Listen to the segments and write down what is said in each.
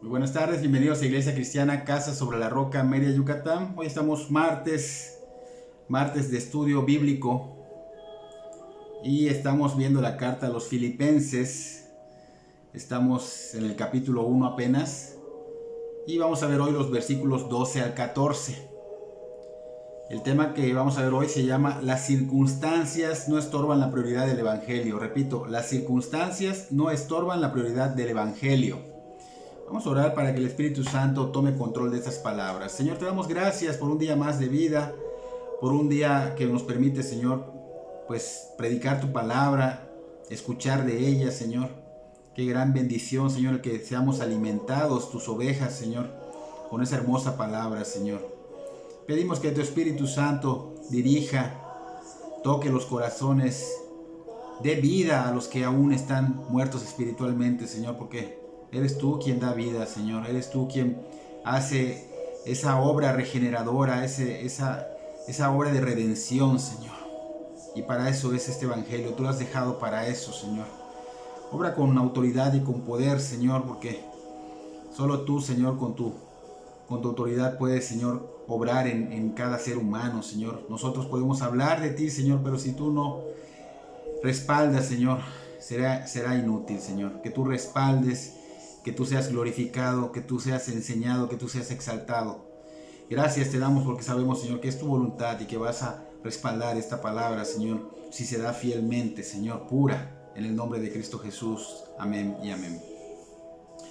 Muy buenas tardes, bienvenidos a Iglesia Cristiana Casa sobre la Roca, Mérida, Yucatán. Hoy estamos martes de estudio bíblico y estamos viendo la carta a los Filipenses. Estamos en el capítulo 1 apenas y vamos a ver hoy los versículos 12 al 14. El tema que vamos a ver hoy se llama Las circunstancias no estorban la prioridad del Evangelio. Repito, las circunstancias no estorban la prioridad del Evangelio. Vamos a orar para que el Espíritu Santo tome control de estas palabras. Señor, te damos gracias por un día más de vida, por un día que nos permite, Señor, pues predicar tu palabra, escuchar de ella, Señor. Qué gran bendición, Señor, que seamos alimentados, tus ovejas, Señor, con esa hermosa palabra, Señor. Pedimos que tu Espíritu Santo dirija, toque los corazones, dé vida a los que aún están muertos espiritualmente, Señor, porque eres tú quien da vida, Señor. Eres tú quien hace esa obra regeneradora, esa obra de redención, Señor. Y para eso es este Evangelio. Tú lo has dejado para eso, Señor. Obra con autoridad y con poder, Señor, porque solo tú, Señor, con tu autoridad puedes, Señor, obrar en cada ser humano, Señor. Nosotros podemos hablar de ti, Señor, pero si tú no respaldas, Señor, será inútil, Señor. Que tú respaldes, que tú seas glorificado, que tú seas enseñado, que tú seas exaltado. Gracias te damos porque sabemos, Señor, que es tu voluntad y que vas a respaldar esta palabra, Señor, si se da fielmente, Señor, pura, en el nombre de Cristo Jesús. Amén y amén.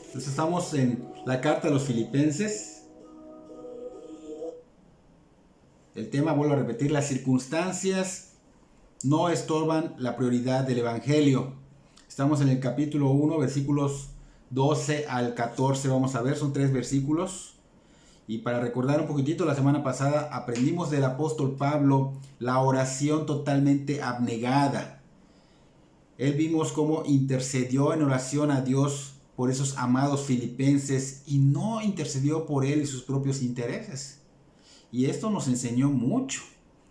Entonces estamos en la carta a los Filipenses. El tema, vuelvo a repetir, las circunstancias no estorban la prioridad del Evangelio. Estamos en el capítulo 1, versículos 12 al 14, vamos a ver, son 3 versículos. Y para recordar un poquitito, la semana pasada aprendimos del apóstol Pablo la oración totalmente abnegada. Él vimos cómo intercedió en oración a Dios por esos amados filipenses y no intercedió por él y sus propios intereses. Y esto nos enseñó mucho.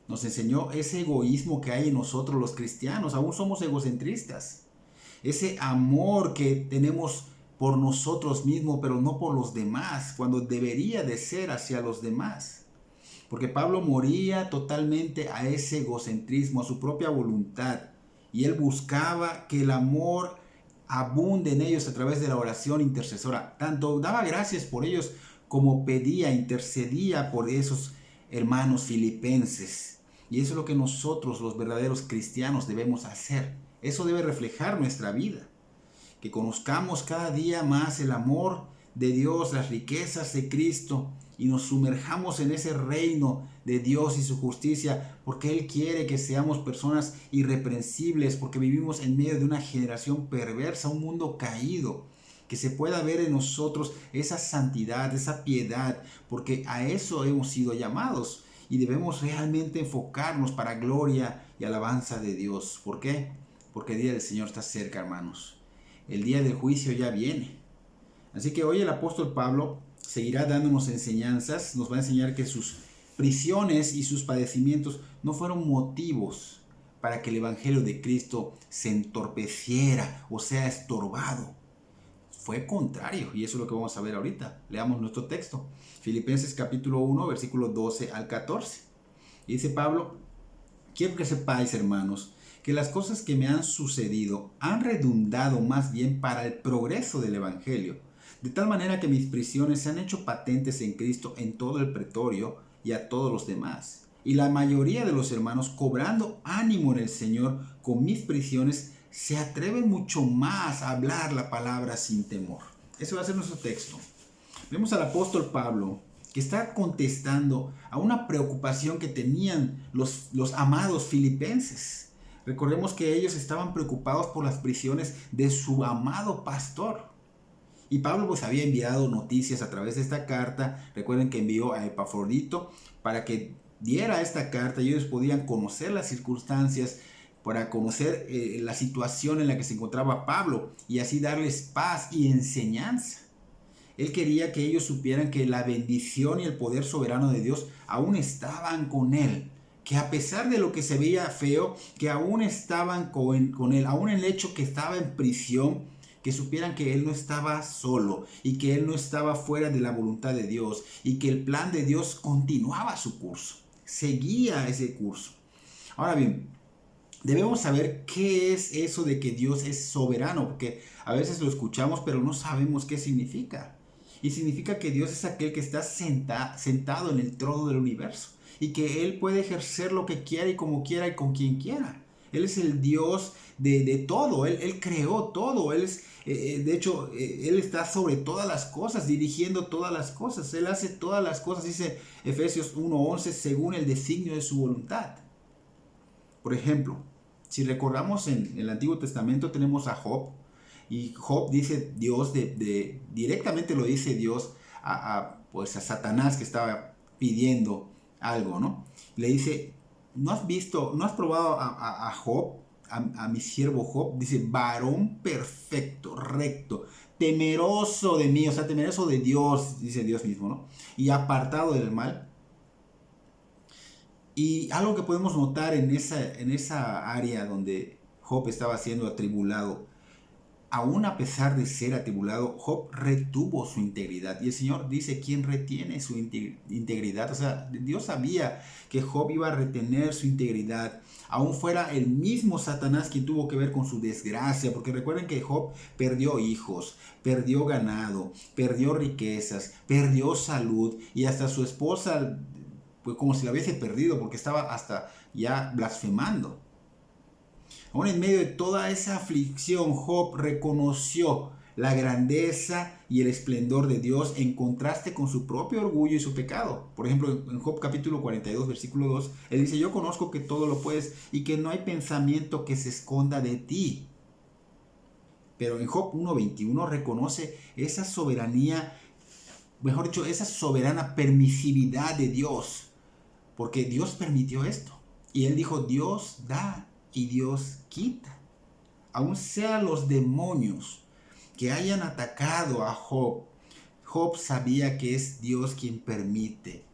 Nos enseñó ese egoísmo que hay en nosotros los cristianos. Aún somos egocentristas. Ese amor que tenemos por nosotros mismos, pero no por los demás, cuando debería de ser hacia los demás. Porque Pablo moría totalmente a ese egocentrismo, a su propia voluntad. Y él buscaba que el amor abunde en ellos a través de la oración intercesora. Tanto daba gracias por ellos como pedía, intercedía por esos hermanos filipenses. Y eso es lo que nosotros, los verdaderos cristianos, debemos hacer. Eso debe reflejar nuestra vida. Que conozcamos cada día más el amor de Dios, las riquezas de Cristo y nos sumerjamos en ese reino de Dios y su justicia, porque Él quiere que seamos personas irreprensibles, porque vivimos en medio de una generación perversa, un mundo caído, que se pueda ver en nosotros esa santidad, esa piedad, porque a eso hemos sido llamados y debemos realmente enfocarnos para gloria y alabanza de Dios. ¿Por qué? Porque el día del Señor está cerca, hermanos. El día del juicio ya viene. Así que hoy el apóstol Pablo seguirá dándonos enseñanzas, nos va a enseñar que sus prisiones y sus padecimientos no fueron motivos para que el evangelio de Cristo se entorpeciera o sea estorbado. Fue contrario, y eso es lo que vamos a ver ahorita. Leamos nuestro texto. Filipenses capítulo 1, versículos 12 al 14. Y dice Pablo: quiero que sepáis, hermanos, que las cosas que me han sucedido han redundado más bien para el progreso del Evangelio, de tal manera que mis prisiones se han hecho patentes en Cristo en todo el pretorio y a todos los demás. Y la mayoría de los hermanos, cobrando ánimo en el Señor con mis prisiones, se atreven mucho más a hablar la palabra sin temor. Ese va a ser nuestro texto. Vemos al apóstol Pablo que está contestando a una preocupación que tenían los amados filipenses. Recordemos que ellos estaban preocupados por las prisiones de su amado pastor. Y Pablo pues había enviado noticias a través de esta carta. Recuerden que envió a Epafrodito para que diera esta carta y ellos podían conocer las circunstancias, para conocer la situación en la que se encontraba Pablo y así darles paz y enseñanza. Él quería que ellos supieran que la bendición y el poder soberano de Dios aún estaban con él. Que a pesar de lo que se veía feo, que aún estaban con él, aún el hecho que estaba en prisión, que supieran que él no estaba solo y que él no estaba fuera de la voluntad de Dios y que el plan de Dios continuaba su curso, seguía ese curso. Ahora bien, debemos saber qué es eso de que Dios es soberano, porque a veces lo escuchamos pero no sabemos qué significa. Y significa que Dios es aquel que está sentado en el trono del universo y que Él puede ejercer lo que quiera y como quiera y con quien quiera. Él es el Dios de todo, Él creó todo, de hecho, Él está sobre todas las cosas, dirigiendo todas las cosas, Él hace todas las cosas, dice Efesios 1:11, según el designio de su voluntad. Por ejemplo, si recordamos en el Antiguo Testamento tenemos a Job, y Job dice Dios, directamente lo dice Dios pues a Satanás que estaba pidiendo algo, ¿no? Le dice, ¿no has probado a Job, a mi siervo Job? Dice, varón perfecto, recto, temeroso de mí, o sea, temeroso de Dios, dice Dios mismo, ¿no? Y apartado del mal. Y algo que podemos notar en esa área donde Job estaba siendo atribulado, aún a pesar de ser atribulado, Job retuvo su integridad. Y el Señor dice, ¿quién retiene su integridad? O sea, Dios sabía que Job iba a retener su integridad, aún fuera el mismo Satanás quien tuvo que ver con su desgracia, porque recuerden que Job perdió hijos, perdió ganado, perdió riquezas, perdió salud, y hasta su esposa, pues como si la hubiese perdido, porque estaba hasta ya blasfemando. Aún en medio de toda esa aflicción, Job reconoció la grandeza y el esplendor de Dios en contraste con su propio orgullo y su pecado. Por ejemplo, en Job capítulo 42, versículo 2, él dice, yo conozco que todo lo puedes y que no hay pensamiento que se esconda de ti. Pero en Job 1:21 reconoce esa soberanía, mejor dicho, esa soberana permisividad de Dios, porque Dios permitió esto. Y él dijo, Dios da y Dios quita. Aun sean los demonios que hayan atacado a Job, Job sabía que es Dios quien permite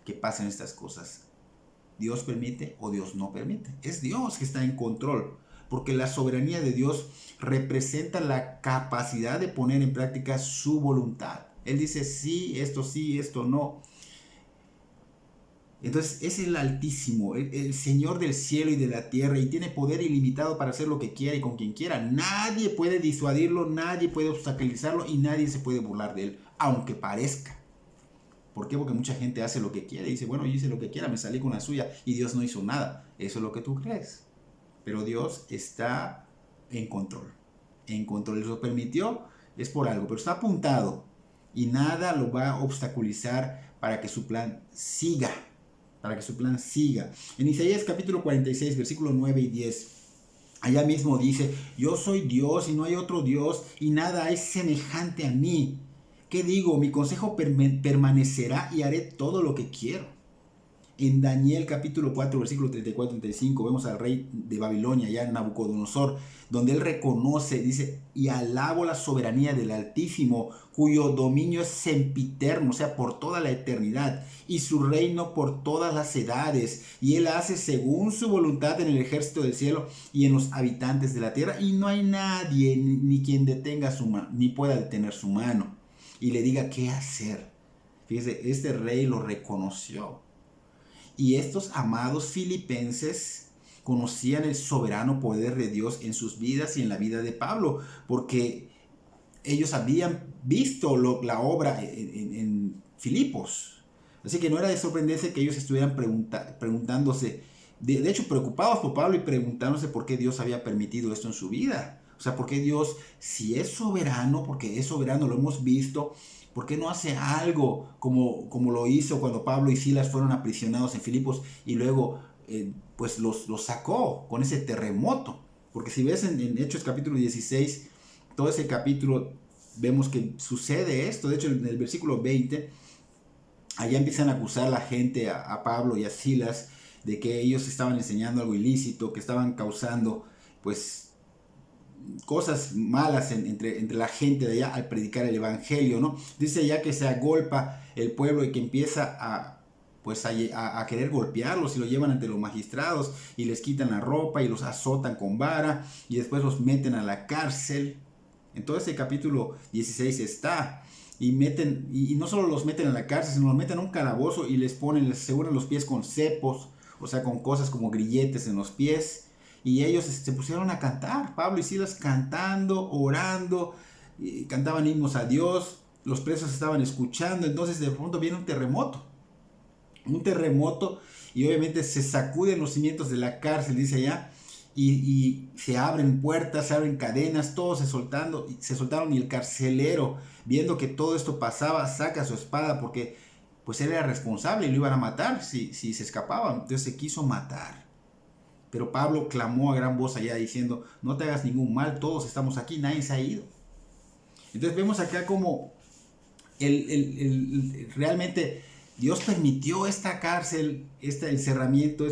que pasen estas cosas. Dios permite o Dios no permite. Es Dios que está en control, porque la soberanía de Dios representa la capacidad de poner en práctica su voluntad. Él dice sí, esto no. Entonces es el Altísimo, el Señor del cielo y de la tierra, y tiene poder ilimitado para hacer lo que quiera y con quien quiera. Nadie puede disuadirlo, nadie puede obstaculizarlo y nadie se puede burlar de él, aunque parezca. ¿Por qué? Porque mucha gente hace lo que quiere y dice, bueno, yo hice lo que quiera, me salí con la suya y Dios no hizo nada. Eso es lo que tú crees. Pero Dios está en control. En control. Lo permitió, es por algo, pero está apuntado y nada lo va a obstaculizar para que su plan siga. En Isaías capítulo 46, versículos 9 y 10, allá mismo dice, yo soy Dios y no hay otro Dios y nada es semejante a mí. ¿Qué digo? Mi consejo permanecerá y haré todo lo que quiero. En Daniel capítulo 4, versículo 34-35, vemos al rey de Babilonia, ya Nabucodonosor, donde él reconoce, dice, y alabo la soberanía del Altísimo, cuyo dominio es sempiterno, o sea, por toda la eternidad, y su reino por todas las edades, y él hace según su voluntad en el ejército del cielo y en los habitantes de la tierra, y no hay nadie ni quien detenga su mano, ni pueda detener su mano, y le diga qué hacer. Fíjese, este rey lo reconoció. Y estos amados filipenses conocían el soberano poder de Dios en sus vidas y en la vida de Pablo, porque ellos habían visto la obra en Filipos. Así que no era de sorprenderse que ellos estuvieran preguntándose, de hecho preocupados por Pablo y preguntándose por qué Dios había permitido esto en su vida. O sea, por qué Dios, si es soberano, porque es soberano, lo hemos visto, ¿por qué no hace algo como lo hizo cuando Pablo y Silas fueron aprisionados en Filipos y luego pues los sacó con ese terremoto? Porque si ves en Hechos capítulo 16, todo ese capítulo vemos que sucede esto. De hecho, en el versículo 20, allá empiezan a acusar a la gente, a Pablo y a Silas, de que ellos estaban enseñando algo ilícito, que estaban causando pues cosas malas entre la gente de allá al predicar el evangelio, ¿no? Dice ya que se agolpa el pueblo y que empieza a querer golpearlos y lo llevan ante los magistrados y les quitan la ropa y los azotan con vara y después los meten a la cárcel. En todo ese capítulo 16 está. Y no solo los meten en la cárcel, sino los meten en un calabozo y les aseguran los pies con cepos, o sea, con cosas como grilletes en los pies. Y ellos se pusieron a cantar, Pablo y Silas cantando, orando, cantaban himnos a Dios, los presos estaban escuchando. Entonces de pronto viene un terremoto, y obviamente se sacuden los cimientos de la cárcel, dice allá, y se abren puertas, se abren cadenas, todos se soltaron, y el carcelero, viendo que todo esto pasaba, saca su espada, porque pues él era responsable y lo iban a matar si se escapaban. Entonces se quiso matar. Pero Pablo clamó a gran voz allá diciendo: no te hagas ningún mal, todos estamos aquí, nadie se ha ido. Entonces vemos acá como realmente Dios permitió esta cárcel, este encerramiento,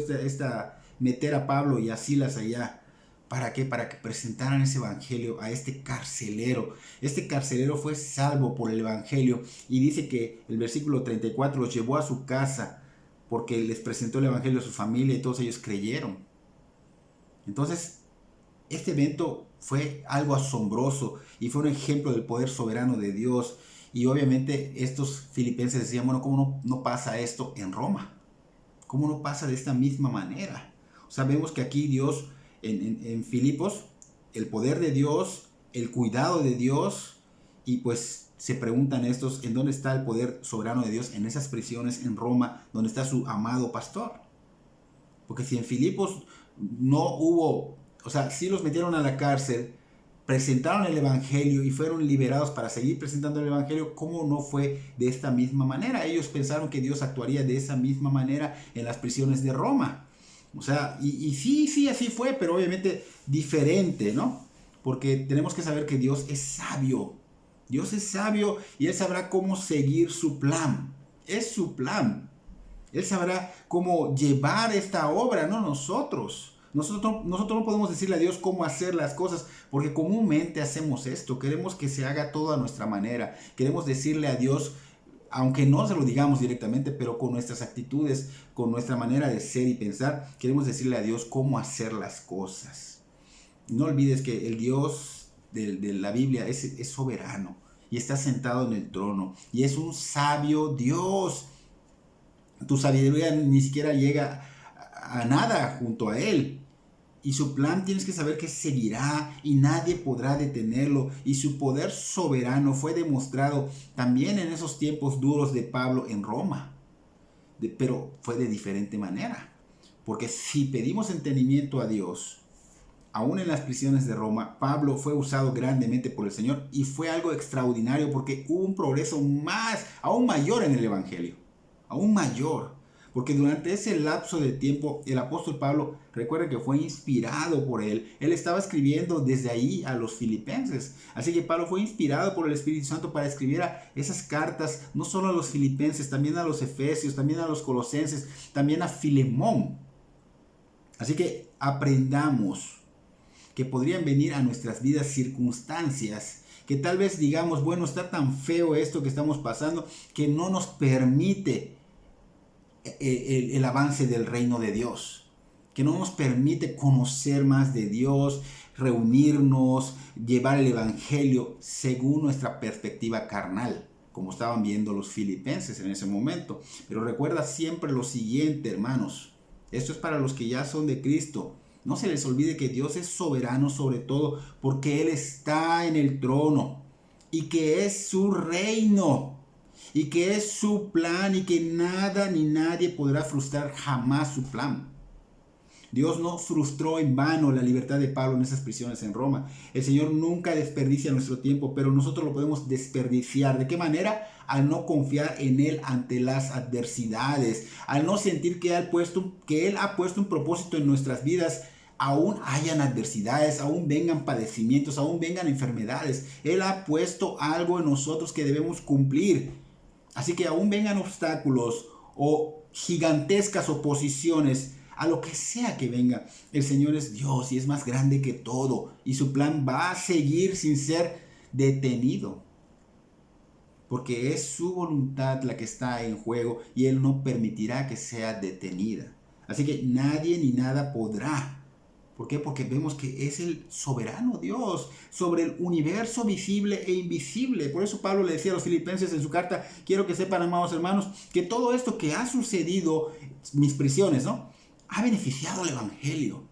meter a Pablo y a Silas allá. ¿Para qué? Para que presentaran ese evangelio a este carcelero. Este carcelero fue salvo por el evangelio, y dice que el versículo 34 los llevó a su casa porque les presentó el evangelio a su familia y todos ellos creyeron. Entonces, este evento fue algo asombroso y fue un ejemplo del poder soberano de Dios. Y obviamente estos filipenses decían: bueno, ¿cómo no pasa esto en Roma? ¿Cómo no pasa de esta misma manera? O sea, vemos que aquí Dios, en Filipos, el poder de Dios, el cuidado de Dios, y pues se preguntan estos: ¿en dónde está el poder soberano de Dios? En esas prisiones en Roma, donde está su amado pastor. Porque si en Filipos no hubo, o sea, sí los metieron a la cárcel, presentaron el evangelio y fueron liberados para seguir presentando el evangelio, ¿cómo no fue de esta misma manera? Ellos pensaron que Dios actuaría de esa misma manera en las prisiones de Roma. O sea, y sí, así fue, pero obviamente diferente, ¿no? Porque tenemos que saber que Dios es sabio. Dios es sabio y Él sabrá cómo seguir su plan. Es su plan. Él sabrá cómo llevar esta obra, no nosotros. Nosotros no podemos decirle a Dios cómo hacer las cosas, porque comúnmente hacemos esto. Queremos que se haga todo a nuestra manera. Queremos decirle a Dios, aunque no se lo digamos directamente, pero con nuestras actitudes, con nuestra manera de ser y pensar, queremos decirle a Dios cómo hacer las cosas. No olvides que el Dios de la Biblia es soberano y está sentado en el trono y es un sabio Dios. Tu sabiduría ni siquiera llega a nada junto a Él. Y su plan tienes que saber que seguirá y nadie podrá detenerlo. Y su poder soberano fue demostrado también en esos tiempos duros de Pablo en Roma. Pero fue de diferente manera. Porque si pedimos entendimiento a Dios, aún en las prisiones de Roma, Pablo fue usado grandemente por el Señor. Y fue algo extraordinario porque hubo un progreso aún mayor en el Evangelio. Aún mayor, porque durante ese lapso de tiempo el apóstol Pablo, recuerda que fue inspirado por él estaba escribiendo desde ahí a los filipenses, así que Pablo fue inspirado por el Espíritu Santo para escribir esas cartas, no solo a los filipenses, también a los efesios, también a los colosenses, también a Filemón. Así que aprendamos que podrían venir a nuestras vidas circunstancias que tal vez digamos: bueno, está tan feo esto que estamos pasando que no nos permite el avance del reino de Dios, que no nos permite conocer más de Dios, reunirnos, llevar el evangelio según nuestra perspectiva carnal, como estaban viendo los filipenses en ese momento. Pero recuerda siempre lo siguiente, hermanos, esto es para los que ya son de Cristo. No se les olvide que Dios es soberano sobre todo, porque Él está en el trono y que es su reino y que es su plan y que nada ni nadie podrá frustrar jamás su plan. Dios no frustró en vano la libertad de Pablo en esas prisiones en Roma. El Señor nunca desperdicia nuestro tiempo, pero nosotros lo podemos desperdiciar. ¿De qué manera? Al no confiar en Él ante las adversidades, al no sentir que Él ha puesto un propósito en nuestras vidas. Aún hayan adversidades, aún vengan padecimientos, aún vengan enfermedades. Él ha puesto algo en nosotros que debemos cumplir. Así que aún vengan obstáculos o gigantescas oposiciones, a lo que sea que venga, el Señor es Dios y es más grande que todo. Y su plan va a seguir sin ser detenido. Porque es su voluntad la que está en juego y Él no permitirá que sea detenida. Así que nadie ni nada podrá ¿Por qué? Porque vemos que es el soberano Dios sobre el universo visible e invisible. Por eso Pablo le decía a los filipenses en su carta, quiero que sepan, amados hermanos, que todo esto que ha sucedido, mis prisiones, ¿no?, ha beneficiado al evangelio.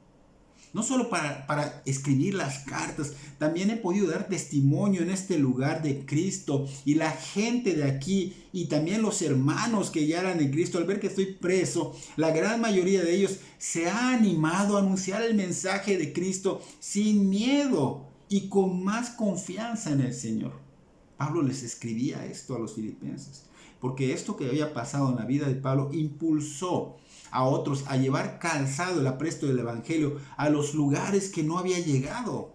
No solo para escribir las cartas, también he podido dar testimonio en este lugar de Cristo. Y la gente de aquí y también los hermanos que ya eran en Cristo, al ver que estoy preso, la gran mayoría de ellos se ha animado a anunciar el mensaje de Cristo sin miedo y con más confianza en el Señor. Pablo les escribía esto a los filipenses, porque esto que había pasado en la vida de Pablo impulsó a otros a llevar calzado el apresto del evangelio a los lugares que no había llegado.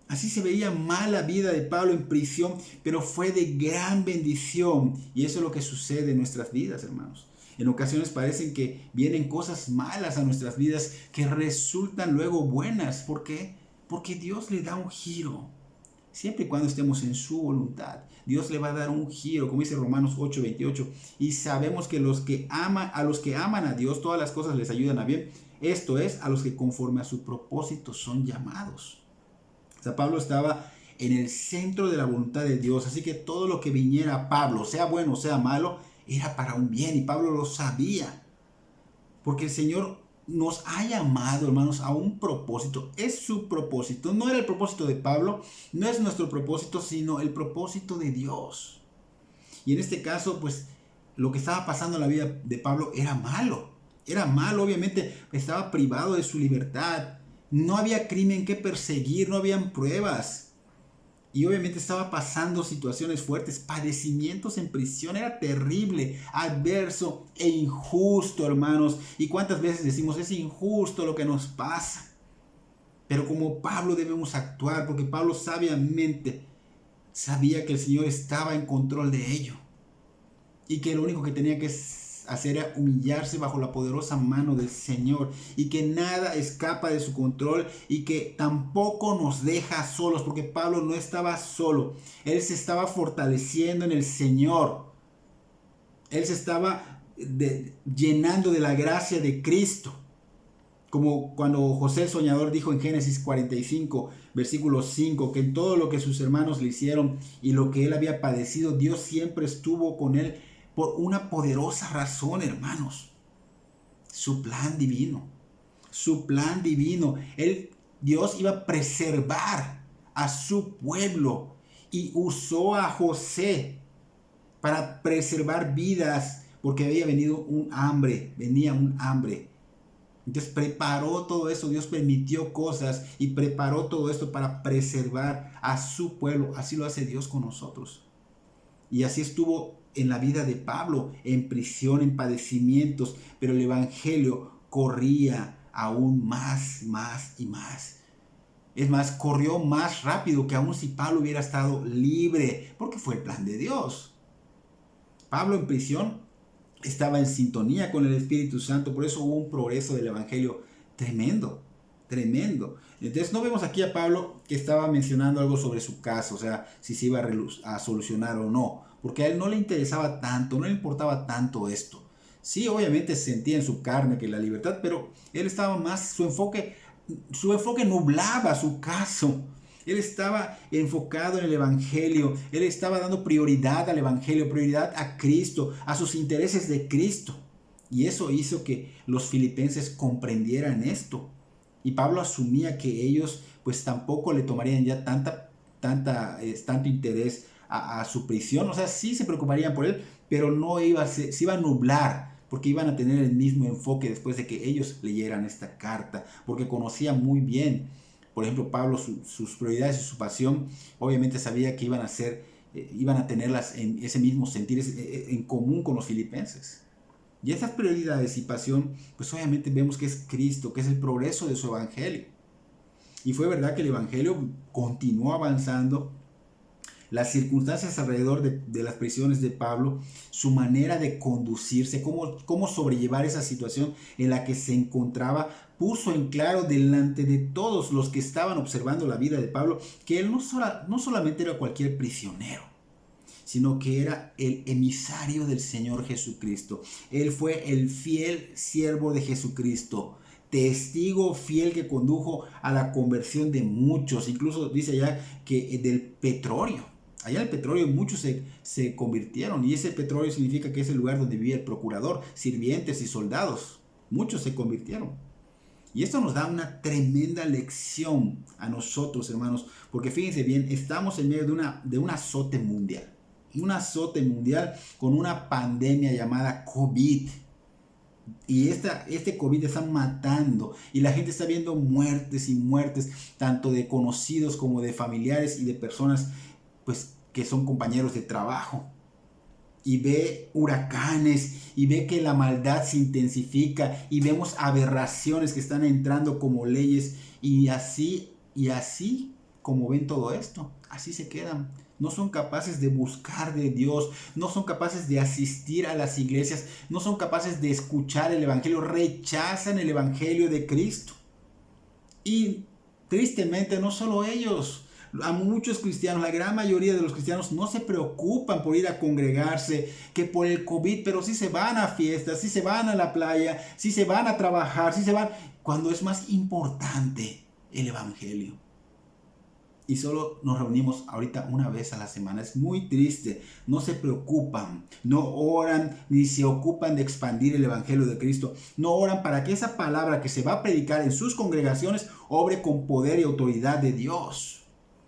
Así se veía mal la vida de Pablo en prisión, pero fue de gran bendición. Y eso es lo que sucede en nuestras vidas, hermanos. En ocasiones parecen que vienen cosas malas a nuestras vidas que resultan luego buenas. ¿Por qué? Porque Dios le da un giro. Siempre y cuando estemos en su voluntad, Dios le va a dar un giro, como dice Romanos 8:28. Y sabemos que a los que aman a Dios, todas las cosas les ayudan a bien. Esto es, a los que conforme a su propósito son llamados. O sea, Pablo estaba en el centro de la voluntad de Dios. Así que todo lo que viniera a Pablo, sea bueno o sea malo, era para un bien. Y Pablo lo sabía. Porque el Señor nos ha llamado, hermanos, a un propósito. Es su propósito. No era el propósito de Pablo, no es nuestro propósito, sino el propósito de Dios. Y en este caso, pues, lo que estaba pasando en la vida de Pablo era malo. Era malo, obviamente, estaba privado de su libertad. No había crimen que perseguir, no habían pruebas. Y obviamente estaba pasando situaciones fuertes, padecimientos en prisión. Era terrible, adverso e injusto, hermanos. ¿Y cuántas veces decimos, es injusto lo que nos pasa? Pero como Pablo debemos actuar, porque Pablo sabiamente sabía que el Señor estaba en control de ello. Y que lo único que tenía que hacer era humillarse bajo la poderosa mano del Señor, y que nada escapa de su control, y que tampoco nos deja solos, porque Pablo no estaba solo. Él se estaba fortaleciendo en el Señor. Él se estaba llenando de la gracia de Cristo. Como cuando José el soñador dijo en Génesis 45, versículo 5, que en todo lo que sus hermanos le hicieron y lo que él había padecido, Dios siempre estuvo con él por una poderosa razón, hermanos. Su plan divino. Su plan divino. Dios iba a preservar a su pueblo y usó a José para preservar vidas, porque había venía un hambre. Entonces preparó todo eso, Dios permitió cosas y preparó todo esto para preservar a su pueblo. Así lo hace Dios con nosotros. Y así estuvo en la vida de Pablo, en prisión, en padecimientos, pero el evangelio corría aún más y más. Es más, corrió más rápido que aún si Pablo hubiera estado libre, porque fue el plan de Dios. Pablo en prisión estaba en sintonía con el Espíritu Santo, por eso hubo un progreso del evangelio tremendo. Entonces no vemos aquí a Pablo que estaba mencionando algo sobre su caso, o sea, si se iba a solucionar o no, porque a él no le interesaba tanto, no le importaba tanto esto. Sí, obviamente sentía en su carne que la libertad, pero él estaba más, su enfoque nublaba su caso. Él estaba enfocado en el evangelio, él estaba dando prioridad al evangelio, prioridad a Cristo, a sus intereses de Cristo. Y eso hizo que los filipenses comprendieran esto. Y Pablo asumía que ellos pues tampoco le tomarían ya tanto interés a su prisión. O sea, sí se preocuparían por él, pero se iba a nublar, porque iban a tener el mismo enfoque después de que ellos leyeran esta carta, porque conocían muy bien, por ejemplo, Pablo, sus prioridades y su pasión. Obviamente sabía que iban a tenerlas en ese mismo sentir, en común con los filipenses. Y esas prioridades y pasión, pues obviamente vemos que es Cristo, que es el progreso de su evangelio. Y fue verdad que el evangelio continuó avanzando. Las circunstancias alrededor de las prisiones de Pablo, su manera de conducirse, cómo sobrellevar esa situación en la que se encontraba, puso en claro delante de todos los que estaban observando la vida de Pablo que él no solamente era cualquier prisionero, sino que era el emisario del Señor Jesucristo. Él fue el fiel siervo de Jesucristo, testigo fiel que condujo a la conversión de muchos. Incluso dice allá que del petróleo. Allá el petróleo muchos se convirtieron, y ese petróleo significa que es el lugar donde vivía el procurador, sirvientes y soldados. Muchos se convirtieron. Y esto nos da una tremenda lección a nosotros, hermanos, porque fíjense bien, estamos en medio de un azote mundial. Un azote mundial con una pandemia llamada COVID. Y este COVID está matando, y la gente está viendo muertes y muertes, tanto de conocidos como de familiares y de personas pues, que son compañeros de trabajo. Y ve huracanes, y ve que la maldad se intensifica, y vemos aberraciones que están entrando como leyes, y así como ven todo esto, así se quedan. No son capaces de buscar de Dios, no son capaces de asistir a las iglesias, no son capaces de escuchar el evangelio, rechazan el evangelio de Cristo. Y tristemente no solo ellos, a muchos cristianos, la gran mayoría de los cristianos no se preocupan por ir a congregarse, que por el COVID, pero sí se van a fiestas, sí se van a la playa, sí se van a trabajar, sí se van, cuando es más importante el evangelio. Y solo nos reunimos ahorita una vez a la semana. Es muy triste. No se preocupan, no oran, ni se ocupan de expandir el evangelio de Cristo. No oran para que esa palabra que se va a predicar en sus congregaciones obre con poder y autoridad de Dios.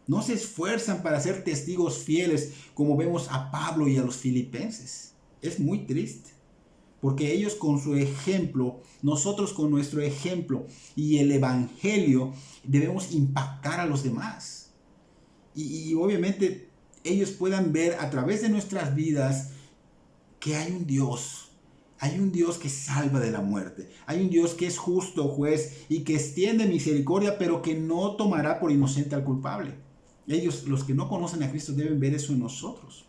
No se esfuerzan para ser testigos fieles, como vemos a Pablo y a los filipenses. Es muy triste, porque ellos con su ejemplo, nosotros con nuestro ejemplo y el evangelio debemos impactar a los demás. Y obviamente ellos puedan ver a través de nuestras vidas que hay un Dios. Hay un Dios que salva de la muerte. Hay un Dios que es justo juez y que extiende misericordia, pero que no tomará por inocente al culpable. Ellos, los que no conocen a Cristo, deben ver eso en nosotros.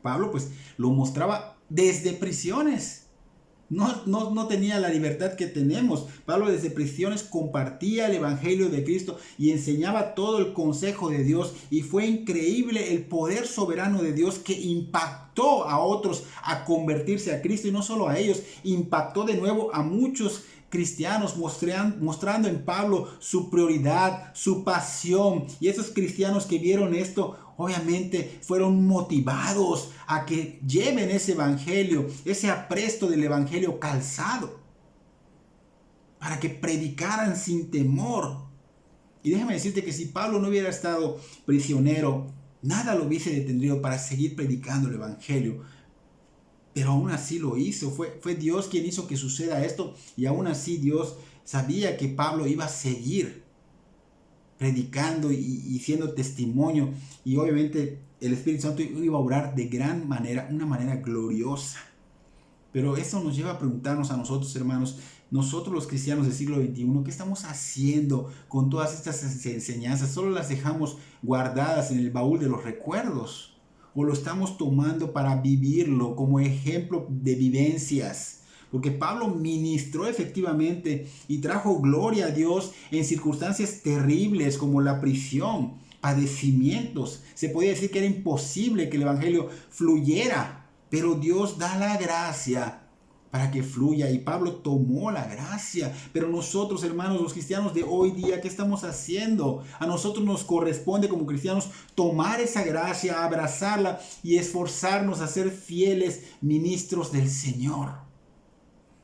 Pablo pues lo mostraba desde prisiones. No tenía la libertad que tenemos. Pablo desde prisiones compartía el evangelio de Cristo y enseñaba todo el consejo de Dios, y fue increíble el poder soberano de Dios que impactó a otros a convertirse a Cristo, y no solo a ellos, impactó de nuevo a muchos cristianos, mostrando en Pablo su prioridad, su pasión. Y esos cristianos que vieron esto obviamente fueron motivados a que lleven ese evangelio, ese apresto del evangelio calzado, para que predicaran sin temor. Y déjame decirte que si Pablo no hubiera estado prisionero, nada lo hubiese detenido para seguir predicando el evangelio. Pero aún así lo hizo. Fue Dios quien hizo que suceda esto, y aún así Dios sabía que Pablo iba a seguir predicando y siendo testimonio, y obviamente el Espíritu Santo iba a obrar de gran manera, una manera gloriosa. Pero eso nos lleva a preguntarnos a nosotros, hermanos, nosotros los cristianos del siglo XXI, ¿qué estamos haciendo con todas estas enseñanzas? ¿Solo las dejamos guardadas en el baúl de los recuerdos, o lo estamos tomando para vivirlo como ejemplo de vivencias? Porque Pablo ministró efectivamente y trajo gloria a Dios en circunstancias terribles como la prisión, padecimientos. Se podía decir que era imposible que el evangelio fluyera, pero Dios da la gracia para que fluya, y Pablo tomó la gracia. Pero nosotros, hermanos, los cristianos de hoy día, ¿qué estamos haciendo? A nosotros nos corresponde como cristianos tomar esa gracia, abrazarla y esforzarnos a ser fieles ministros del Señor.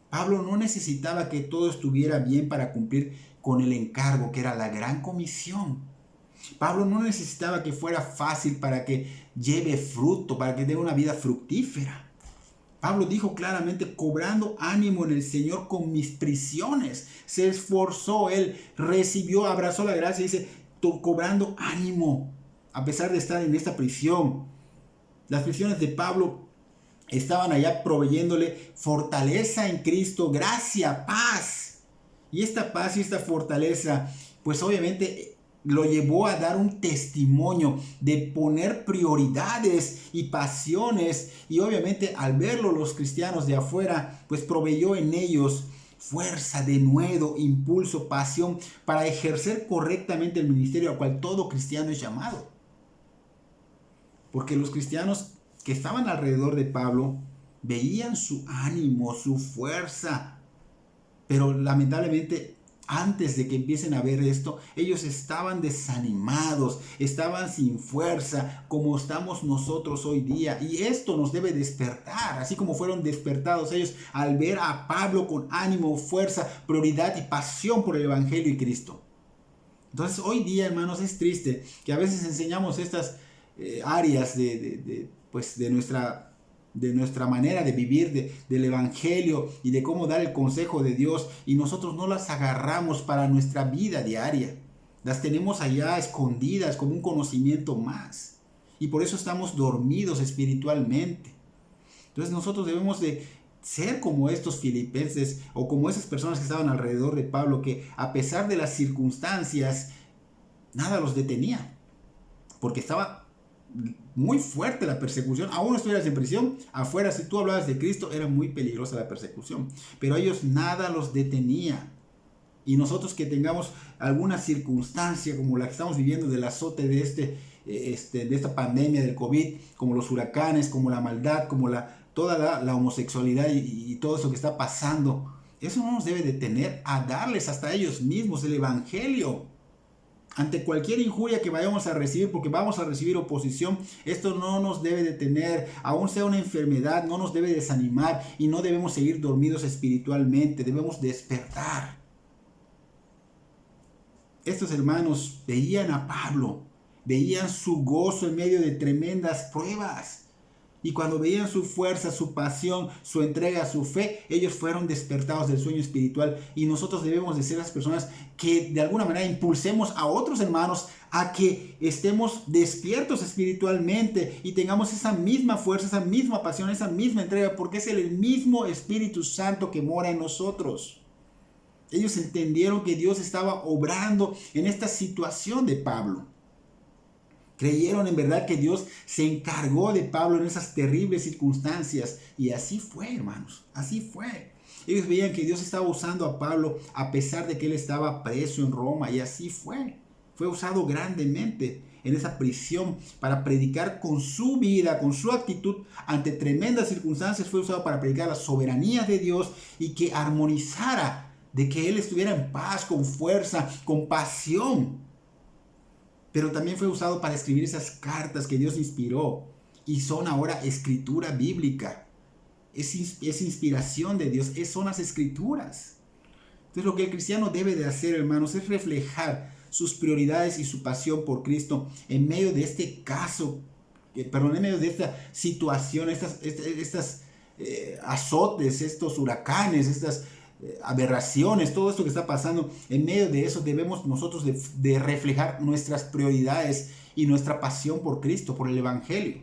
Pablo no necesitaba que todo estuviera bien para cumplir con el encargo, que era la gran comisión. Pablo no necesitaba que fuera fácil para que lleve fruto, para que dé una vida fructífera. Pablo dijo claramente: cobrando ánimo en el Señor con mis prisiones. Se esforzó, él recibió, abrazó la gracia y dice: cobrando ánimo, a pesar de estar en esta prisión. Las prisiones de Pablo estaban allá proveyéndole fortaleza en Cristo, gracia, paz. Y esta paz y esta fortaleza, pues obviamente lo llevó a dar un testimonio, de poner prioridades y pasiones. Y obviamente al verlo los cristianos de afuera, pues proveyó en ellos fuerza, denuedo, impulso, pasión para ejercer correctamente el ministerio al cual todo cristiano es llamado. Porque los cristianos que estaban alrededor de Pablo veían su ánimo, su fuerza, Pero lamentablemente, antes de que empiecen a ver esto, ellos estaban desanimados, estaban sin fuerza, como estamos nosotros hoy día. Y esto nos debe despertar, así como fueron despertados ellos al ver a Pablo con ánimo, fuerza, prioridad y pasión por el Evangelio y Cristo. Entonces hoy día, hermanos, es triste que a veces enseñamos estas áreas de nuestra manera de vivir, del Evangelio y de cómo dar el consejo de Dios, y nosotros no las agarramos para nuestra vida diaria. Las tenemos allá escondidas como un conocimiento más, y por eso estamos dormidos espiritualmente. Entonces nosotros debemos de ser como estos filipenses o como esas personas que estaban alrededor de Pablo, que a pesar de las circunstancias, nada los detenía, porque estaba muy fuerte la persecución. Aún no estuvieras en prisión, afuera, si tú hablabas de Cristo, era muy peligrosa la persecución, pero a ellos nada los detenía. Y nosotros que tengamos alguna circunstancia como la que estamos viviendo del azote de esta pandemia del COVID, como los huracanes, como la maldad, como toda la homosexualidad y todo eso que está pasando, eso no nos debe detener a darles hasta ellos mismos el Evangelio. Ante cualquier injuria que vayamos a recibir, porque vamos a recibir oposición, esto no nos debe detener, aun sea una enfermedad, no nos debe desanimar y no debemos seguir dormidos espiritualmente, debemos despertar. Estos hermanos veían a Pablo, veían su gozo en medio de tremendas pruebas. Y cuando veían su fuerza, su pasión, su entrega, su fe, ellos fueron despertados del sueño espiritual. Y nosotros debemos de ser las personas que de alguna manera impulsemos a otros hermanos a que estemos despiertos espiritualmente y tengamos esa misma fuerza, esa misma pasión, esa misma entrega, porque es el mismo Espíritu Santo que mora en nosotros. Ellos entendieron que Dios estaba obrando en esta situación de Pablo. Creyeron en verdad que Dios se encargó de Pablo en esas terribles circunstancias. Y así fue, hermanos, así fue. Ellos veían que Dios estaba usando a Pablo a pesar de que él estaba preso en Roma. Y así fue. Fue usado grandemente en esa prisión para predicar con su vida, con su actitud ante tremendas circunstancias. Fue usado para predicar la soberanía de Dios y que armonizara, de que él estuviera en paz, con fuerza, con pasión. Pero también fue usado para escribir esas cartas que Dios inspiró y son ahora escritura bíblica. Es inspiración de Dios, son las escrituras. Entonces lo que el cristiano debe de hacer, hermanos, es reflejar sus prioridades y su pasión por Cristo en medio de este caso, en medio de esta situación, estas azotes, estos huracanes, estas aberraciones, todo esto que está pasando. En medio de eso debemos nosotros de reflejar nuestras prioridades y nuestra pasión por Cristo, por el Evangelio.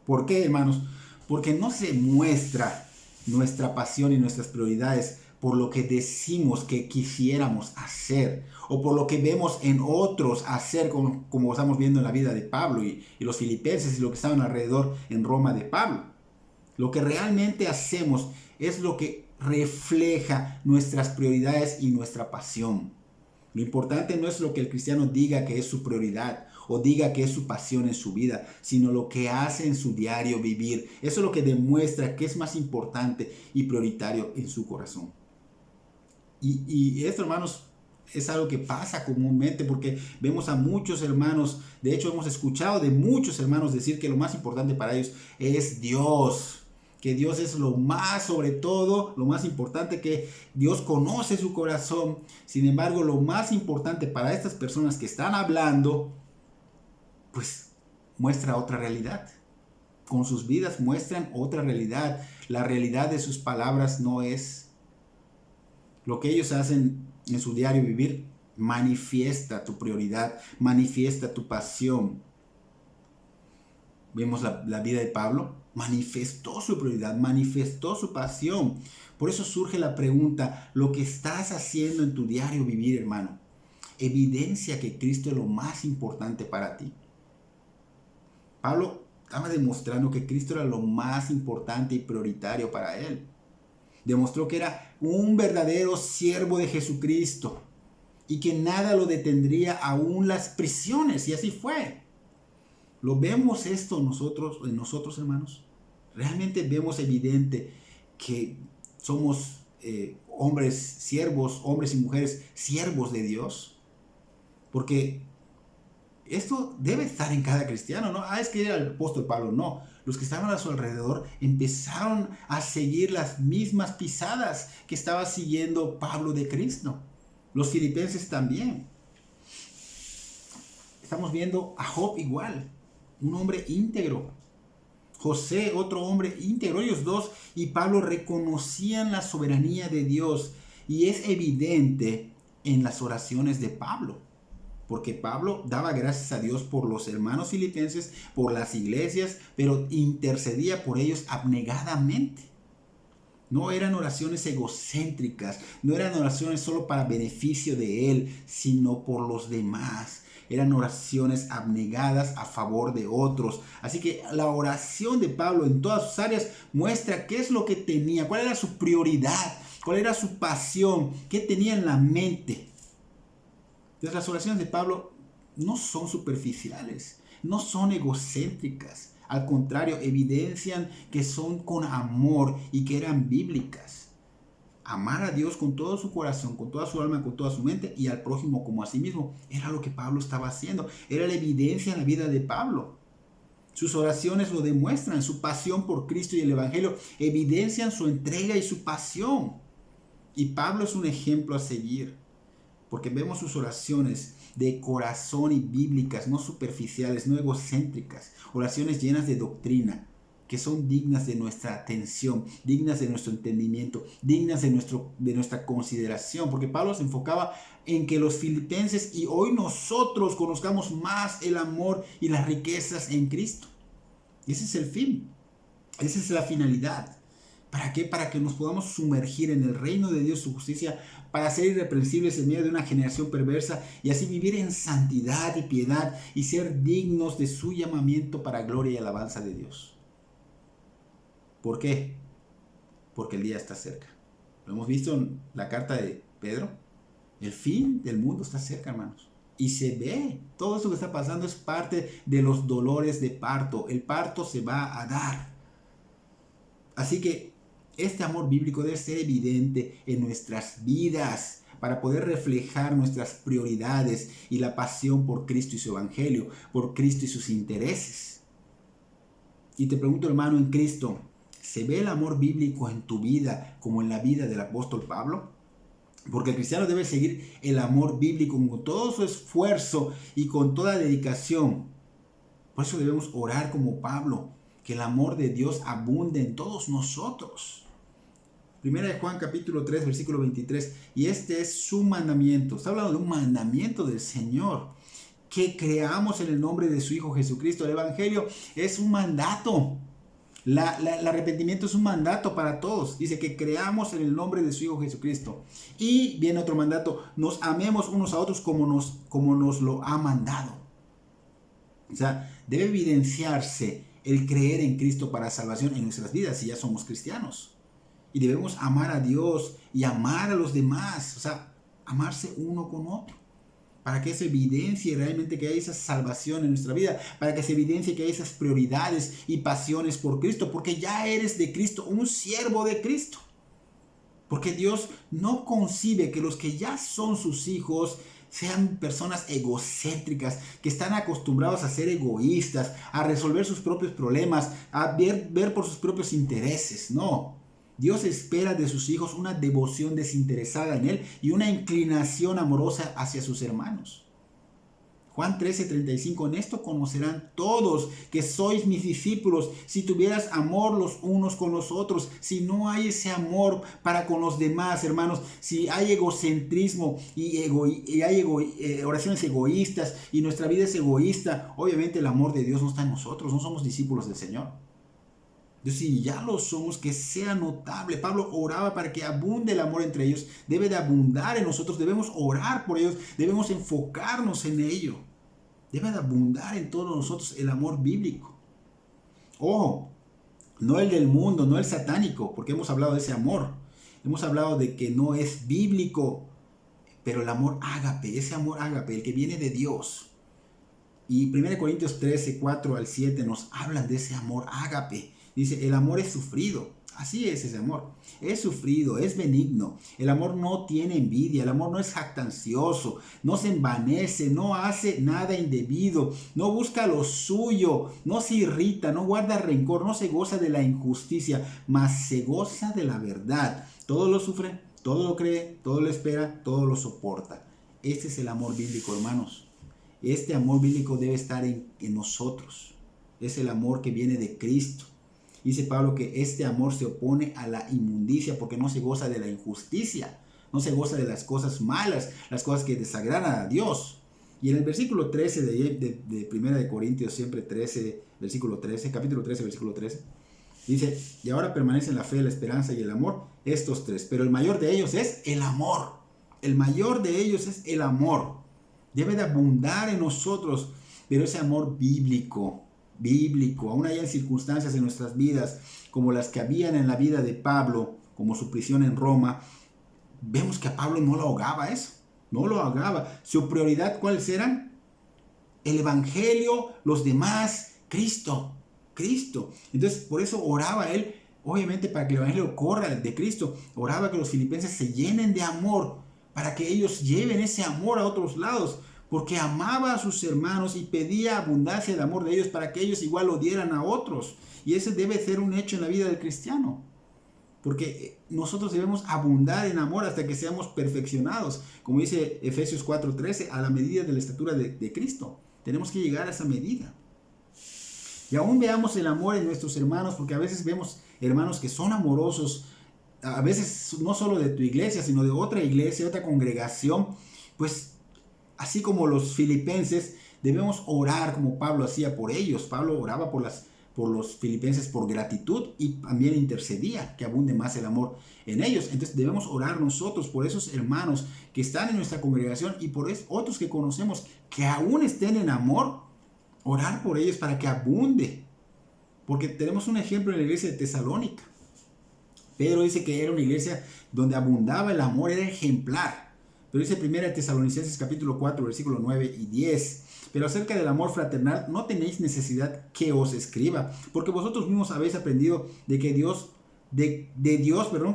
¿Por qué, hermanos? Porque no se muestra nuestra pasión y nuestras prioridades por lo que decimos que quisiéramos hacer o por lo que vemos en otros hacer, como estamos viendo en la vida de Pablo y los filipenses y lo que estaban alrededor en Roma de Pablo. Lo que realmente hacemos es lo que refleja nuestras prioridades y nuestra pasión. Lo importante no es lo que el cristiano diga que es su prioridad o diga que es su pasión en su vida, sino lo que hace en su diario vivir. Eso es lo que demuestra que es más importante y prioritario en su corazón. Y esto, hermanos, es algo que pasa comúnmente porque vemos a muchos hermanos, de hecho hemos escuchado de muchos hermanos decir que lo más importante para ellos es Dios. Que Dios es lo más, sobre todo, lo más importante, que Dios conoce su corazón. Sin embargo, lo más importante para estas personas que están hablando, pues muestra otra realidad. Con sus vidas muestran otra realidad. La realidad de sus palabras no es lo que ellos hacen en su diario vivir. Manifiesta tu prioridad, manifiesta tu pasión. Vemos la vida de Pablo. Manifestó su prioridad, manifestó su pasión. Por eso surge la pregunta, ¿lo que estás haciendo en tu diario vivir, hermano, evidencia que Cristo es lo más importante para ti? Pablo estaba demostrando que Cristo era lo más importante y prioritario para él. Demostró que era un verdadero siervo de Jesucristo y que nada lo detendría, aún las prisiones, y así fue. ¿Lo vemos esto en nosotros, hermanos? ¿Realmente vemos evidente que somos hombres y mujeres siervos de Dios. Porque esto debe estar en cada cristiano, ¿no? Es que era el apóstol Pablo, no. Los que estaban a su alrededor empezaron a seguir las mismas pisadas que estaba siguiendo Pablo de Cristo. Los filipenses también. Estamos viendo a Job igual, un hombre íntegro. José, otro hombre íntegro. Ellos dos y Pablo reconocían la soberanía de Dios. Y es evidente en las oraciones de Pablo. Porque Pablo daba gracias a Dios por los hermanos filipenses, por las iglesias, pero intercedía por ellos abnegadamente. No eran oraciones egocéntricas, no eran oraciones solo para beneficio de él, sino por los demás. Eran oraciones abnegadas a favor de otros. Así que la oración de Pablo en todas sus áreas muestra qué es lo que tenía, cuál era su prioridad, cuál era su pasión, qué tenía en la mente. Entonces las oraciones de Pablo no son superficiales, no son egocéntricas. Al contrario, evidencian que son con amor y que eran bíblicas. Amar a Dios con todo su corazón, con toda su alma, con toda su mente y al prójimo como a sí mismo. Era lo que Pablo estaba haciendo. Era la evidencia en la vida de Pablo. Sus oraciones lo demuestran, su pasión por Cristo y el Evangelio evidencian su entrega y su pasión. Y Pablo es un ejemplo a seguir. Porque vemos sus oraciones de corazón y bíblicas, no superficiales, no egocéntricas. Oraciones llenas de doctrina, que son dignas de nuestra atención, dignas de nuestro entendimiento, dignas de nuestra consideración. Porque Pablo se enfocaba en que los filipenses y hoy nosotros conozcamos más el amor y las riquezas en Cristo. Ese es el fin, esa es la finalidad. ¿Para qué? Para que nos podamos sumergir en el reino de Dios, su justicia, para ser irreprensibles en medio de una generación perversa y así vivir en santidad y piedad y ser dignos de su llamamiento para gloria y alabanza de Dios. ¿Por qué? Porque el día está cerca. Lo hemos visto en la carta de Pedro. El fin del mundo está cerca, hermanos. Y se ve, todo esto que está pasando es parte de los dolores de parto. El parto se va a dar. Así que este amor bíblico debe ser evidente en nuestras vidas para poder reflejar nuestras prioridades y la pasión por Cristo y su Evangelio, por Cristo y sus intereses. Y te pregunto, hermano, en Cristo, ¿se ve el amor bíblico en tu vida como en la vida del apóstol Pablo? Porque el cristiano debe seguir el amor bíblico con todo su esfuerzo y con toda dedicación. Por eso debemos orar como Pablo, que el amor de Dios abunde en todos nosotros. Primera de Juan capítulo 3 versículo 23. Y este es su mandamiento. Está hablando de un mandamiento del Señor. Que creamos en el nombre de su Hijo Jesucristo. El Evangelio es un mandato. El arrepentimiento es un mandato para todos. Dice que creamos en el nombre de su Hijo Jesucristo. Y viene otro mandato. Nos amemos unos a otros como nos lo ha mandado. O sea, debe evidenciarse el creer en Cristo para salvación en nuestras vidas si ya somos cristianos. Y debemos amar a Dios y amar a los demás. O sea, amarse uno con otro. Para que se evidencie realmente que hay esa salvación en nuestra vida. Para que se evidencie que hay esas prioridades y pasiones por Cristo. Porque ya eres de Cristo, un siervo de Cristo. Porque Dios no concibe que los que ya son sus hijos sean personas egocéntricas, que están acostumbrados a ser egoístas, a resolver sus propios problemas, a ver por sus propios intereses. No. Dios espera de sus hijos una devoción desinteresada en Él y una inclinación amorosa hacia sus hermanos. Juan 13:35, en esto conocerán todos que sois mis discípulos, si tuvieras amor los unos con los otros. Si no hay ese amor para con los demás, hermanos, si hay egocentrismo y hay oraciones egoístas y nuestra vida es egoísta, obviamente el amor de Dios no está en nosotros, no somos discípulos del Señor. Entonces, si ya lo somos, que sea notable. Pablo oraba para que abunde el amor entre ellos. Debe de abundar en nosotros. Debemos orar por ellos. Debemos enfocarnos en ello. Debe de abundar en todos nosotros el amor bíblico. Ojo, no el del mundo, no el satánico, porque hemos hablado de ese amor. Hemos hablado de que no es bíblico, pero el amor ágape, ese amor ágape, el que viene de Dios. Y 1 Corintios 13, 4 al 7 nos hablan de ese amor ágape. Dice, el amor es sufrido, Así es ese amor. Es sufrido, es benigno. El amor no tiene envidia, el amor no es jactancioso, no se envanece, no hace nada indebido, no busca lo suyo, no se irrita, no guarda rencor, no se goza de la injusticia, mas se goza de la verdad. Todo lo sufre, todo lo cree, todo lo espera, todo lo soporta. Este es el amor bíblico, hermanos. Este amor bíblico debe estar en nosotros. Es el amor que viene de Cristo. Dice Pablo que este amor se opone a la inmundicia porque no se goza de la injusticia, no se goza de las cosas malas, las cosas que desagradan a Dios. Y en el versículo 13 de 1 de Corintios, siempre 13, versículo 13, capítulo 13, versículo 13, dice, y ahora permanecen la fe, la esperanza y el amor, estos tres, pero el mayor de ellos es el amor. El mayor de ellos es el amor. Debe de abundar en nosotros, pero ese amor bíblico, aún hay circunstancias en nuestras vidas, como las que habían en la vida de Pablo, como su prisión en Roma, vemos que a Pablo no lo ahogaba eso, no lo ahogaba. Su prioridad, ¿cuáles eran? El Evangelio, los demás, Cristo. Entonces, por eso oraba él, obviamente para que el Evangelio corra de Cristo, oraba que los filipenses se llenen de amor, para que ellos lleven ese amor a otros lados, porque amaba a sus hermanos y pedía abundancia de amor de ellos para que ellos igual lo dieran a otros. Y ese debe ser un hecho en la vida del cristiano, porque nosotros debemos abundar en amor hasta que seamos perfeccionados, como dice Efesios 4:13, a la medida de la estatura de Cristo. Tenemos que llegar a esa medida. Y aún veamos el amor en nuestros hermanos, porque a veces vemos hermanos que son amorosos, a veces no solo de tu iglesia, sino de otra iglesia, otra congregación. Pues así como los filipenses, debemos orar como Pablo hacía por ellos. Pablo oraba por los filipenses por gratitud y también intercedía que abunde más el amor en ellos. Entonces debemos orar nosotros por esos hermanos que están en nuestra congregación y por otros que conocemos que aún estén en amor, orar por ellos para que abunde. Porque tenemos un ejemplo en la iglesia de Tesalónica. Pedro dice que era una iglesia donde abundaba el amor, era ejemplar. Pero dice 1 Tesalonicenses capítulo 4, versículo 9 y 10. Pero acerca del amor fraternal no tenéis necesidad que os escriba, porque vosotros mismos habéis aprendido de Dios,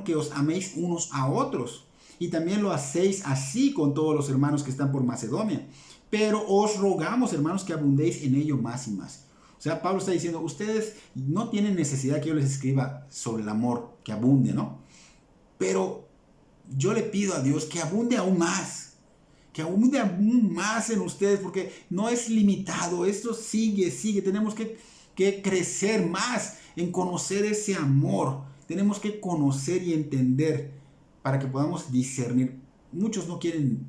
que os améis unos a otros. Y también lo hacéis así con todos los hermanos que están por Macedonia. Pero os rogamos, hermanos, que abundéis en ello más y más. O sea, Pablo está diciendo, ustedes no tienen necesidad que yo les escriba sobre el amor, que abunde, ¿no? Pero yo le pido a Dios que abunde aún más en ustedes, porque no es limitado, esto sigue, tenemos que crecer más en conocer ese amor, tenemos que conocer y entender para que podamos discernir. Muchos no quieren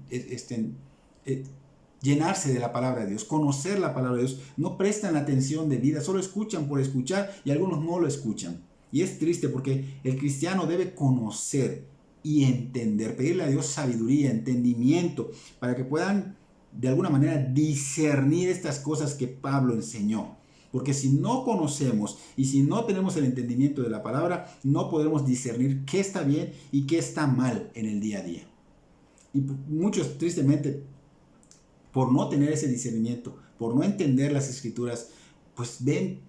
llenarse de la palabra de Dios, conocer la palabra de Dios, no prestan atención debida, solo escuchan por escuchar y algunos no lo escuchan. Y es triste porque el cristiano debe conocer y entender, pedirle a Dios sabiduría, entendimiento, para que puedan de alguna manera discernir estas cosas que Pablo enseñó. Porque si no conocemos y si no tenemos el entendimiento de la palabra, no podremos discernir qué está bien y qué está mal en el día a día. Y muchos, tristemente, por no tener ese discernimiento, por no entender las escrituras, pues ven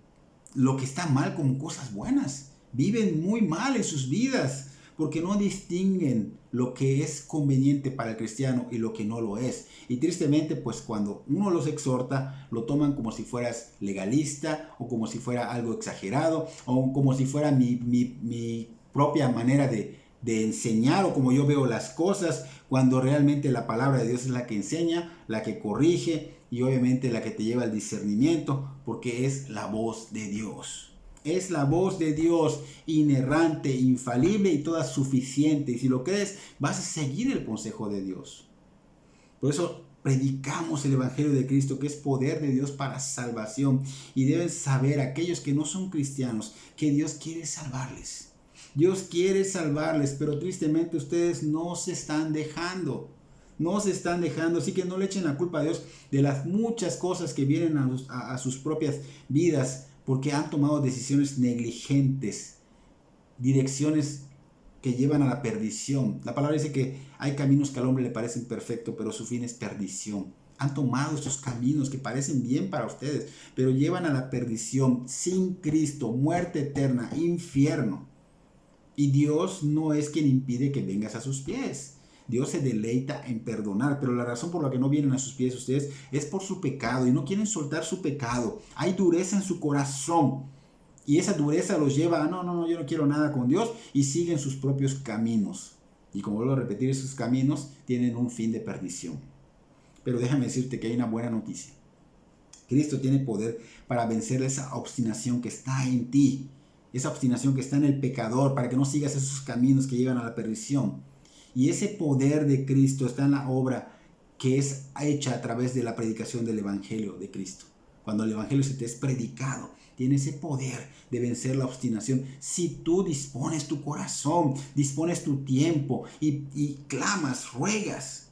lo que está mal como cosas buenas. Viven muy mal en sus vidas, porque no distinguen lo que es conveniente para el cristiano y lo que no lo es. Y tristemente, pues cuando uno los exhorta, lo toman como si fueras legalista, o como si fuera algo exagerado, o como si fuera mi propia manera de enseñar, o como yo veo las cosas, cuando realmente la palabra de Dios es la que enseña, la que corrige, y obviamente la que te lleva al discernimiento, porque es la voz de Dios. Es la voz de Dios, inerrante, infalible y toda suficiente. Y si lo crees, vas a seguir el consejo de Dios. Por eso predicamos el Evangelio de Cristo, que es poder de Dios para salvación. Y deben saber aquellos que no son cristianos que Dios quiere salvarles. Dios quiere salvarles, pero tristemente ustedes no se están dejando. Así que no le echen la culpa a Dios de las muchas cosas que vienen a sus propias vidas, porque han tomado decisiones negligentes, direcciones que llevan a la perdición. La palabra dice que hay caminos que al hombre le parecen perfectos, pero su fin es perdición. Han tomado estos caminos que parecen bien para ustedes, pero llevan a la perdición, sin Cristo, muerte eterna, infierno. Y Dios no es quien impide que vengas a sus pies. Dios se deleita en perdonar, pero la razón por la que no vienen a sus pies ustedes es por su pecado y no quieren soltar su pecado. Hay dureza en su corazón y esa dureza los lleva a no, yo no quiero nada con Dios y siguen sus propios caminos. Y como vuelvo a repetir, esos caminos tienen un fin de perdición. Pero déjame decirte que hay una buena noticia. Cristo tiene poder para vencer esa obstinación que está en ti, esa obstinación que está en el pecador, para que no sigas esos caminos que llevan a la perdición. Y ese poder de Cristo está en la obra que es hecha a través de la predicación del Evangelio de Cristo. Cuando el Evangelio se te es predicado, tiene ese poder de vencer la obstinación. Si tú dispones tu corazón, dispones tu tiempo y clamas, ruegas.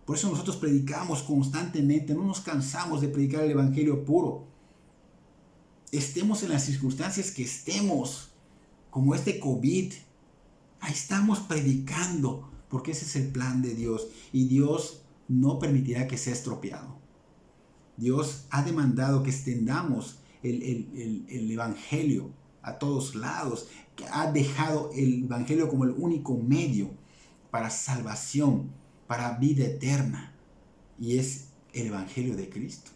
Por eso nosotros predicamos constantemente, no nos cansamos de predicar el Evangelio puro. Estemos en las circunstancias que estemos, como este COVID, ahí estamos predicando, porque ese es el plan de Dios. Y Dios no permitirá que sea estropeado. Dios ha demandado que extendamos el Evangelio a todos lados, que ha dejado el Evangelio como el único medio para salvación, para vida eterna, y es el Evangelio de Cristo.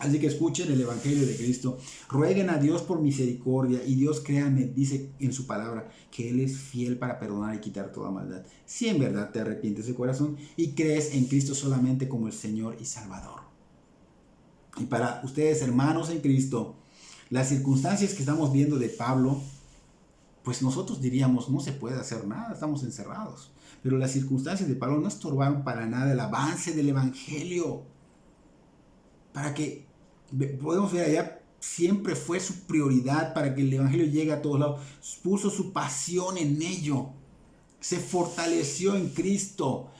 Así que escuchen el Evangelio de Cristo, rueguen a Dios por misericordia, y Dios, créanme, dice en su palabra que Él es fiel para perdonar y quitar toda maldad. Si en verdad te arrepientes de corazón y crees en Cristo solamente como el Señor y Salvador. Y para ustedes, hermanos en Cristo, las circunstancias que estamos viendo de Pablo, pues nosotros diríamos, no se puede hacer nada, estamos encerrados. Pero las circunstancias de Pablo no estorbaron para nada el avance del Evangelio. Para que, podemos ver allá, siempre fue su prioridad para que el Evangelio llegue a todos lados. Puso su pasión en ello. Se fortaleció en Cristo.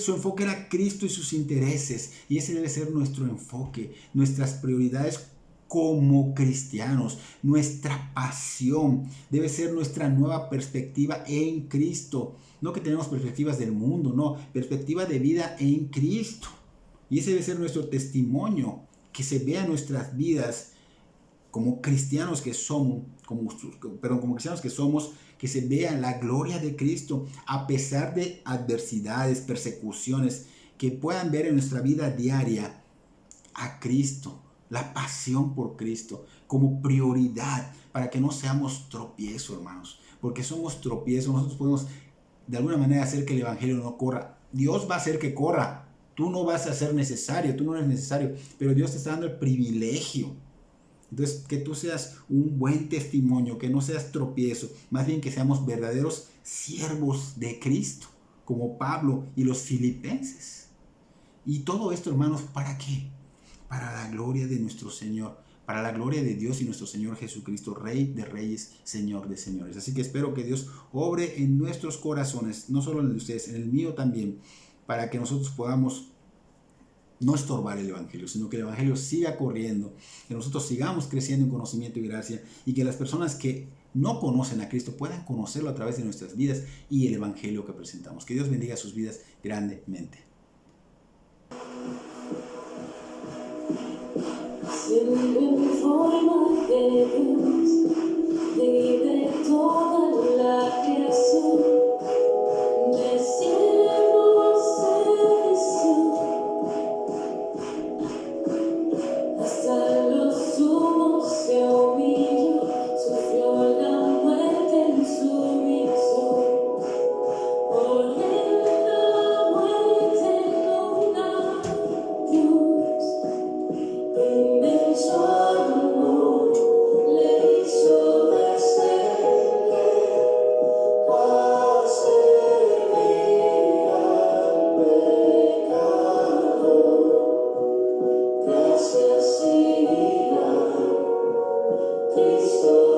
Su enfoque era Cristo y sus intereses. Y ese debe ser nuestro enfoque, nuestras prioridades como cristianos. Nuestra pasión debe ser nuestra nueva perspectiva en Cristo. No que tenemos perspectivas del mundo, no, perspectiva de vida en Cristo. Y ese debe ser nuestro testimonio, que se vea nuestras vidas como cristianos que somos, como cristianos que somos, que se vea la gloria de Cristo a pesar de adversidades, persecuciones, que puedan ver en nuestra vida diaria a Cristo, la pasión por Cristo como prioridad, para que no seamos tropiezo, hermanos, porque somos tropiezo. Nosotros podemos de alguna manera hacer que el Evangelio no corra. Dios va a hacer que corra. Tú no vas a ser necesario, tú no eres necesario, pero Dios te está dando el privilegio. Entonces, que tú seas un buen testimonio, que no seas tropiezo, más bien que seamos verdaderos siervos de Cristo, como Pablo y los filipenses. Y todo esto, hermanos, ¿para qué? Para la gloria de nuestro Señor, para la gloria de Dios y nuestro Señor Jesucristo, Rey de Reyes, Señor de Señores. Así que espero que Dios obre en nuestros corazones, no solo en el de ustedes, en el mío también, para que nosotros podamos no estorbar el Evangelio, sino que el Evangelio siga corriendo, que nosotros sigamos creciendo en conocimiento y gracia, y que las personas que no conocen a Cristo puedan conocerlo a través de nuestras vidas y el Evangelio que presentamos. Que Dios bendiga sus vidas grandemente. Siempre forma de Dios, vive toda la creación, de siervo servicio, hasta los sumos se humilló, sufrió la muerte en su misión, por él la muerte no da Dios. Inmenso amor le hizo descender a servir al pecador. Gracias y vida, Cristo.